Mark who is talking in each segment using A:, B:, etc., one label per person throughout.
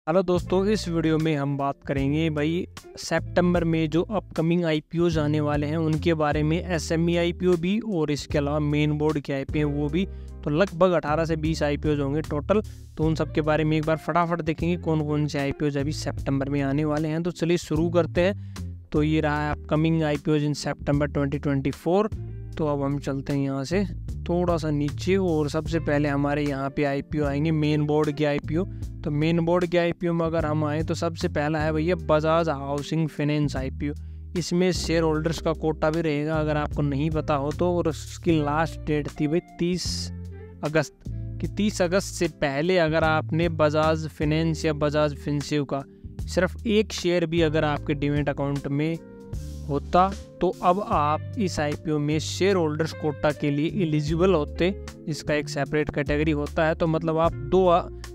A: Hello दोस्तों, इस video में हम बात करेंगे भाई सितंबर में जो अपकमिंग आईपीओज आने वाले हैं उनके बारे में। एसएमई आईपीओ भी और इसके अलावा मेन बोर्ड के आईपीओ वो भी। तो लगभग 18 से 20 आईपीओज होंगे टोटल। तो उन सब के बारे में एक बार फटाफट देखेंगे कौन कौन से आईपीओज अभी सितंबर में आने वाले हैं। तो चलिए शुरू करते हैं। तो ये रहा है अपकमिंग आईपीओज इन सितंबर 2024। तो अब हम चलते हैं यहाँ से थोड़ा सा नीचे और सबसे पहले हमारे यहाँ पे आईपीओ आएंगे मेन बोर्ड के आईपीओ। तो मेन बोर्ड के आईपीओ में अगर हम आए तो सबसे पहला है भैया बजाज हाउसिंग फाइनेंस आईपीओ। इसमें शेयर होल्डर्स का कोटा भी रहेगा अगर आपको नहीं पता हो तो। और उसकी लास्ट डेट थी भाई 30 अगस्त कि 30 अगस्त से पहले अगर आपने बजाज फाइनेंस या बजाज फिनसेव का सिर्फ एक शेयर भी अगर आपके डीमैट अकाउंट में होता तो अब आप इस आईपीओ में शेयर होल्डर्स कोटा के लिए एलिजिबल होते। इसका एक सेपरेट कैटेगरी होता है। तो मतलब आप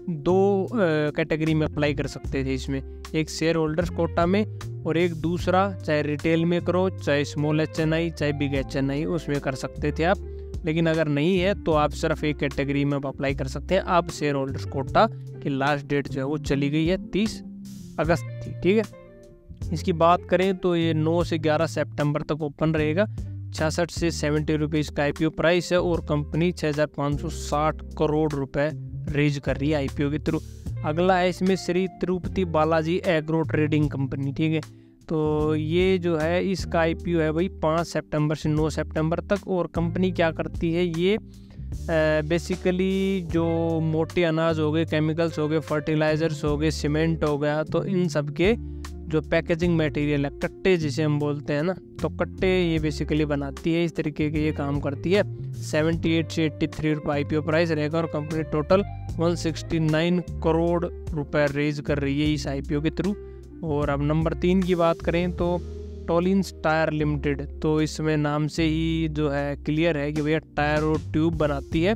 A: दो कैटेगरी में अप्लाई कर सकते थे इसमें, एक शेयर होल्डर्स कोटा में और एक दूसरा चाहे रिटेल में करो, चाहे स्मॉल एचएनआई, चाहे बिग एचएनआई, उसमें कर सकते थे आप। लेकिन अगर नहीं है तो आप सिर्फ एक कैटेगरी में अप्लाई कर सकते हैं। अब शेयर होल्डर्स कोटा की लास्ट डेट जो है वो चली गई है 30 अगस्त थी। ठीक है, इसकी बात करें तो ये 9 से 11 सितंबर तक ओपन रहेगा। 66 से 70 रुपीज़ का आईपीओ प्राइस है और कंपनी 6560 करोड़ रुपए रेज कर रही है आईपीओ के थ्रू। अगला है इसमें Shri Tirupati Balaji agro trading company. ठीक है, तो ये जो है इसका आईपीओ है भाई 5 सितंबर से 9 सितंबर तक। और कंपनी क्या करती है, ये बेसिकली जो मोटे अनाज हो गए, केमिकल्स हो गए, फर्टिलाइजर्स हो गए, सीमेंट हो गया, तो इन सब के जो पैकेजिंग मटेरियल है, कट्टे जिसे हम बोलते हैं ना, तो कट्टे ये बेसिकली बनाती है। इस तरीके के ये काम करती है। 78 से 83 रुपये आईपीओ प्राइस रहेगा और कंपनी टोटल 169 करोड़ रुपए रेज कर रही है इस आईपीओ के थ्रू। और अब नंबर 3 की बात करें तो टॉलिन्स टायर लिमिटेड। तो इसमें नाम से ही जो है क्लियर है कि भैया टायर और ट्यूब बनाती है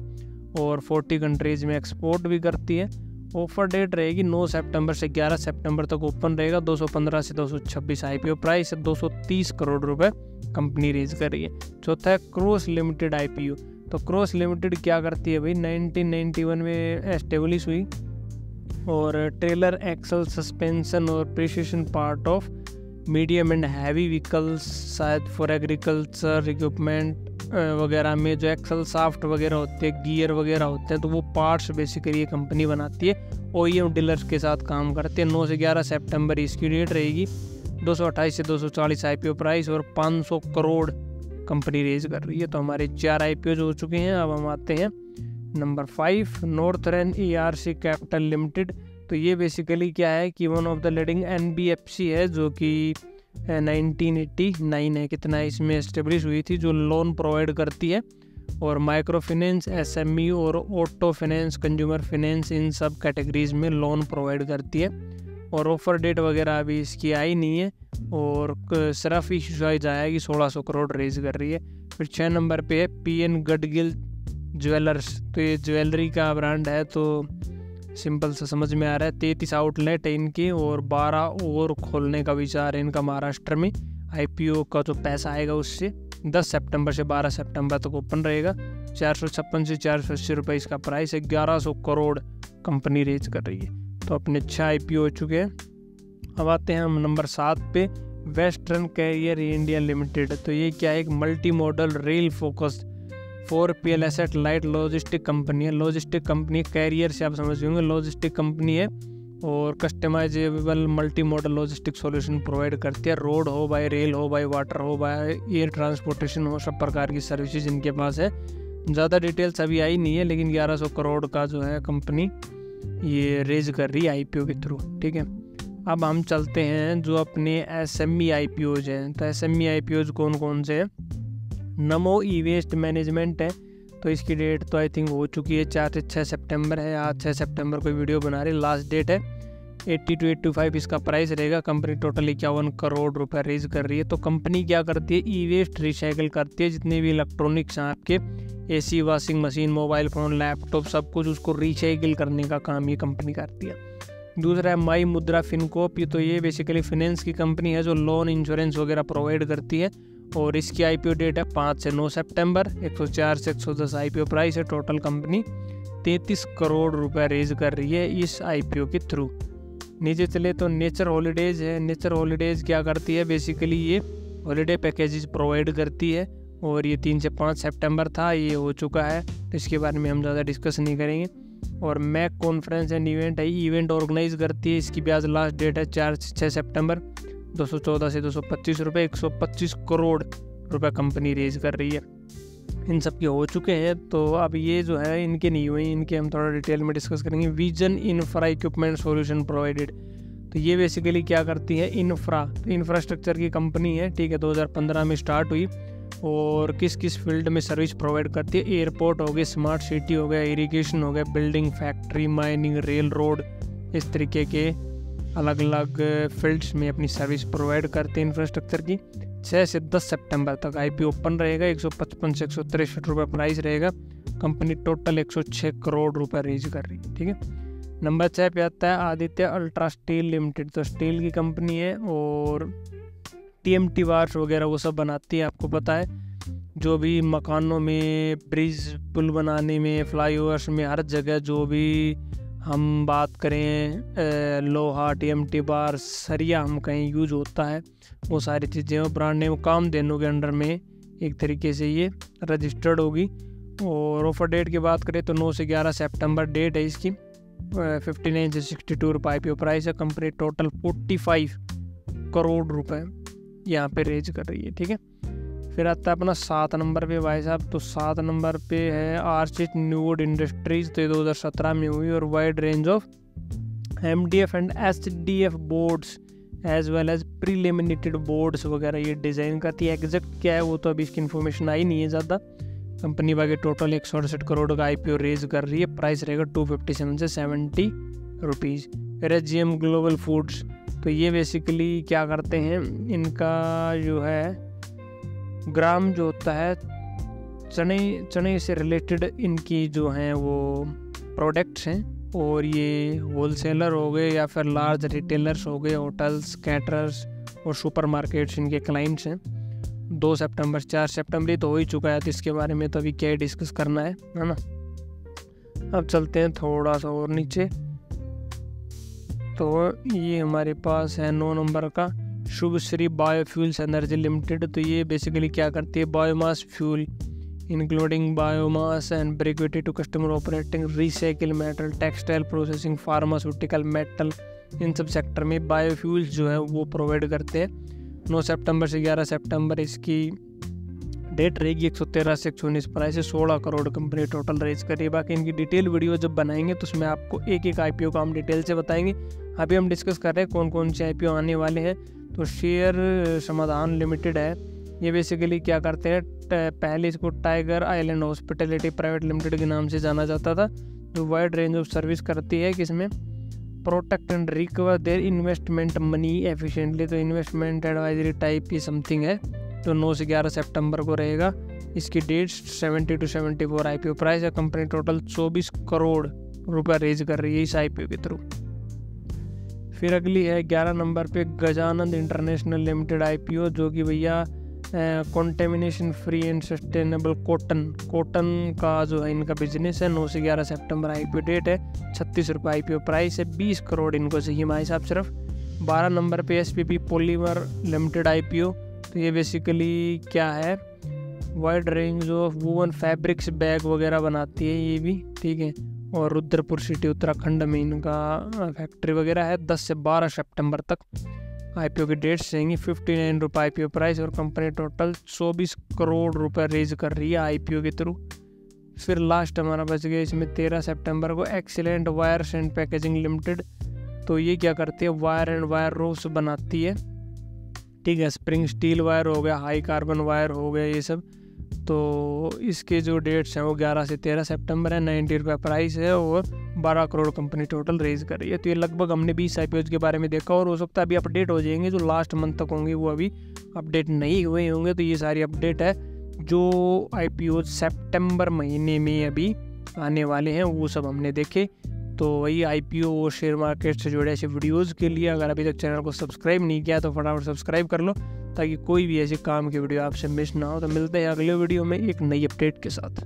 A: और 40 कंट्रीज में एक्सपोर्ट भी करती है। ऑफर डेट रहेगी 9 सितंबर से 11 सितंबर तक ओपन रहेगा। 215 से 226 आईपीओ प्राइस है। 230 करोड़ रुपए कंपनी रेज कर रही है। चौथा है क्रॉस लिमिटेड आईपीओ। तो क्रॉस लिमिटेड क्या करती है भाई, 1991 में एस्टेब्लिश हुई और ट्रेलर एक्सल सस्पेंशन और precision part of medium and heavy vehicles, शायद फॉर एग्रीकल्चर इक्विपमेंट वगैरह में जो एक्सल साफ्ट वगैरह होते हैं, गियर वगैरह होते हैं, तो वो पार्ट्स बेसिकली ये कंपनी बनाती है। ओईएम डीलर्स के साथ काम करते हैं। 9 से 11 सितंबर इसकी डेट रहेगी। 228 से 240 आईपीओ प्राइस और 500 करोड़ कंपनी रेज कर रही है। तो हमारे 4 आईपीओ हो चुके हैं। अब हम आते हैं number 5, northern ARC capital limited. तो ये बेसिकली क्या है कि one of the leading NBFC है जो कि 1989 है, कितना इसमें एस्टेब्लिश हुई थी, जो लोन प्रोवाइड करती है और माइक्रो फाइनेंस, एसएमई और ऑटो फाइनेंस, कंज्यूमर फाइनेंस, इन सब कैटेगरीज में लोन प्रोवाइड करती है। और ऑफर डेट वगैरह अभी इसकी आई नहीं है और सिर्फ इशू जाएगी 1600 करोड़ रेज कर रही है। फिर 6 नंबर पे है पीएन गडगिल ज्वेलर्स। तो ये ज्वेलरी का ब्रांड है, तो सिंपल सा समझ में आ रहा है। 33 आउटलेट है इनके और 12 और खोलने का विचार है इनका महाराष्ट्र में। आईपीओ का जो पैसा आएगा उससे 10 सितंबर से 12 सितंबर तक ओपन रहेगा। 456 से 480 रुपये इसका प्राइस है। 1100 करोड़ कंपनी रेज कर रही है। तो अपने 6 आईपीओ हो चुके हैं। अब आते हैं हम नंबर 7 पे, वेस्टर्न कैरियर इंडिया लिमिटेड। तो ये क्या है, एक multi model rail focused 4PL asset light logistic company है। लॉजिस्टिक कंपनी, कैरियर से आप समझ होंगे, लॉजिस्टिक कंपनी है और customisable multi model logistic solution provide करती है। रोड हो, बाय रेल हो, बाय वाटर हो, बाय एयर ट्रांसपोर्टेशन हो, सब प्रकार की सर्विसेज इनके पास है। ज़्यादा डिटेल्स अभी आई नहीं है, लेकिन 1100 करोड़ का जो है कंपनी ये रेज कर रही है आईपीओ के थ्रू। ठीक है, अब हम चलते हैं जो अपने एसएमई आईपीओज हैं। तो एसएमई आईपीओज कौन कौन से हैं, नमो ई वेस्ट मैनेजमेंट है। तो इसकी डेट तो आई थिंक हो चुकी है, 4 से 6 सितंबर है। आज 6 सितंबर को वीडियो बना रहे, लास्ट डेट है। 80 to 85 इसका प्राइस रहेगा। कंपनी टोटल 51 करोड़ रुपए रेज कर रही है। तो कंपनी क्या करती है, ई वेस्ट रिसाइकिल करती है। जितने भी इलेक्ट्रॉनिक्स हैं आपके, AC, washing machine, mobile phone, laptop, सब कुछ उसको रिसाइकिल करने का काम ये कंपनी करती है। दूसरा है माई मुद्रा फिनकॉप। तो ये बेसिकली फाइनेंस की कंपनी है जो लोन, इंश्योरेंस वगैरह प्रोवाइड करती है और इसकी आईपीओ डेट है 5 से 9 सितंबर। 104 से 110 आईपीओ प्राइस है। टोटल कंपनी 33 करोड़ रुपए रेज कर रही है इस आईपीओ के थ्रू। नीचे चले तो नेचर हॉलीडेज़ है। नेचर हॉलीडेज़ क्या करती है, बेसिकली ये हॉलीडे पैकेजेस प्रोवाइड करती है और ये 3 से 5 सितंबर था, ये हो चुका है, तो इसके बारे में हम ज़्यादा डिस्कस नहीं करेंगे। और मैक कॉन्फ्रेंस एंड इवेंट है, इवेंट ऑर्गेनाइज करती है, इसकी भी आज लास्ट डेट है 4 से 6 सितंबर। 214 से 225 रुपये, 125 करोड़ रुपए कंपनी रेज कर रही है। इन सब के हो चुके हैं, तो अब ये जो है इनके नहीं हुए, इनके हम थोड़ा डिटेल में डिस्कस करेंगे। Vision infra equipment solution provided, तो ये बेसिकली क्या करती है, इंफ्रा, तो इंफ्रास्ट्रक्चर की कंपनी है, ठीक है। 2015 में स्टार्ट हुई और किस किस फील्ड में सर्विस प्रोवाइड करती है, एयरपोर्ट हो गए, स्मार्ट सिटी हो गया, इरिगेशन हो गया, building, factory, mining, rail road, इस तरीके के अलग अलग फील्ड्स में अपनी सर्विस प्रोवाइड करते हैं इंफ्रास्ट्रक्चर की। 6 से 10 सितंबर तक आईपीओ ओपन रहेगा, 155 से 163 रुपये प्राइस रहेगा। कंपनी टोटल 106 करोड़ रुपए रेज कर रही है, ठीक है। नंबर 6 पे आता है आदित्य अल्ट्रा स्टील लिमिटेड, तो स्टील की कंपनी है और टीएमटी बार्स वगैरह वो सब बनाती है। आपको पता है जो भी मकानों में, ब्रिज पुल बनाने में, फ्लाईओवर्स में, हर जगह जो भी हम बात करें लोहा, टीएमटी बार, सरिया हम कहीं यूज होता है, वो सारी चीज़ें वो ब्रांड नेम कामधेनु के अंडर में एक तरीके से ये रजिस्टर्ड होगी। और ऑफर डेट की बात करें तो 9 से 11 सितंबर डेट है इसकी। 59 से 62 रुपये आईपीओ प्राइस है। कंपनी टोटल 45 करोड़ रुपए यहाँ पे रेज कर रही है, ठीक है। फिर आता है अपना 7 नंबर पे भाई साहब, तो 7 नंबर पे है आर्चिट न्यूवुड इंडस्ट्रीज, तो ये 2017 में हुई और wide range of MDF and HDF boards as well as prelaminated boards वगैरह ये डिज़ाइन करती है। एग्जैक्ट क्या है वो तो अभी इसकी इन्फॉर्मेशन आई नहीं है ज़्यादा। कंपनी बाकी टोटल 168 करोड़ का आईपीओ रेज कर रही है, प्राइस रहेगा 257 से 70 रुपीज़। फिर है जीएम ग्लोबल फूड्स, तो ये बेसिकली क्या करते हैं, इनका जो है ग्राम जो होता है चने से रिलेटेड इनकी जो हैं वो प्रोडक्ट्स हैं, और ये होलसेलर हो गए या फिर लार्ज रिटेलर्स हो गए, होटल्स, कैटरर्स और सुपरमार्केट्स इनके क्लाइंट्स हैं। 2 सितंबर 4 सितंबर तो हो ही चुका है, तो इसके बारे में तो अभी क्या डिस्कस करना है ना। अब चलते हैं थोड़ा सा और नीचे, तो ये हमारे पास है 9 नंबर का Shubh Shree biofuels energy limited, तो ये बेसिकली क्या करती है, biomass fuel including biomass and briquette to customer operating recycle metal, textile processing, pharmaceutical, metal, इन सब सेक्टर में बायोफ्यूल्स जो है वो प्रोवाइड करते हैं। 9 सितंबर से 11 सितंबर इसकी डेट रहेगी। 113 से 119 प्राइस है, 16 करोड़ कंपनी टोटल रेज कर रही है। बाकी इनकी डिटेल वीडियो जब बनाएंगे तो उसमें आपको एक एक आईपीओ का हम डिटेल से बताएंगे। अभी हम डिस्कस कर रहे हैं कौन कौन से आईपीओ आने वाले हैं। तो शेयर समाधान लिमिटेड है, ये बेसिकली क्या करते हैं, पहले इसको tiger island hospitality private limited के नाम से जाना जाता था, जो वाइड रेंज ऑफ सर्विस करती है, किसमें, protect and recover their investment money efficiently, तो इन्वेस्टमेंट एडवाइजरी टाइप की समथिंग है। तो 9 से 11 सितंबर को रहेगा। इसकी डेट 70 to 74 आईपीओ प्राइस है। कंपनी टोटल 24 करोड़ रुपए रेज कर रही है इस आईपीओ के थ्रू। फिर अगली है 11 नंबर पे गजानंद इंटरनेशनल लिमिटेड आईपीओ, जो कि भैया contamination free and sustainable cotton का जो है इनका बिजनेस है। 9 से 11 सितंबर आईपीओ डेट है। 36 रुपये आईपीओ प्राइस है। 20 करोड़ इनको चाहिए हमारे हिसाब सिर्फ। 12 नंबर पे एसपीपी पॉलीमर लिमिटेड आईपीओ, तो ये बेसिकली क्या है, wide range of woven fabrics bag वगैरह बनाती है ये भी, ठीक है। और रुद्रपुर सिटी उत्तराखंड में इनका फैक्ट्री वगैरह है। 10 से 12 सितंबर तक आईपीओ की डेट्स रहेंगी। 59 रुपये आईपीओ प्राइस और कंपनी टोटल 24 करोड़ रुपए रेज कर रही है आईपीओ के थ्रू। फिर लास्ट हमारा बच गया इसमें 13 सितंबर को excellent wires and packaging limited, तो ये क्या करती है, वायर एंड वायर रोप्स बनाती है, ठीक है। स्प्रिंग स्टील वायर हो गया, हाई कार्बन वायर हो गया, ये सब। तो इसके जो डेट्स हैं वो 11 से 13 सितंबर है। 90 रुपये प्राइस है और 12 करोड़ कंपनी टोटल रेज कर रही है। तो ये लगभग हमने 20 आईपीओज के बारे में देखा, और हो सकता है अभी अपडेट हो जाएंगे, जो लास्ट मंथ तक होंगे वो अभी अपडेट नहीं हुए होंगे। तो ये सारी अपडेट है जो आईपीओ सितंबर महीने में अभी आने वाले हैं, वो सब हमने देखे। तो वही आईपीओ और शेयर मार्केट से जुड़े ऐसे वीडियोज़ के लिए अगर अभी तक चैनल को सब्सक्राइब नहीं किया तो फटाफट सब्सक्राइब कर लो, ताकि कोई भी ऐसे काम की वीडियो आपसे मिस ना हो। तो मिलते हैं अगले वीडियो में एक नई अपडेट के साथ।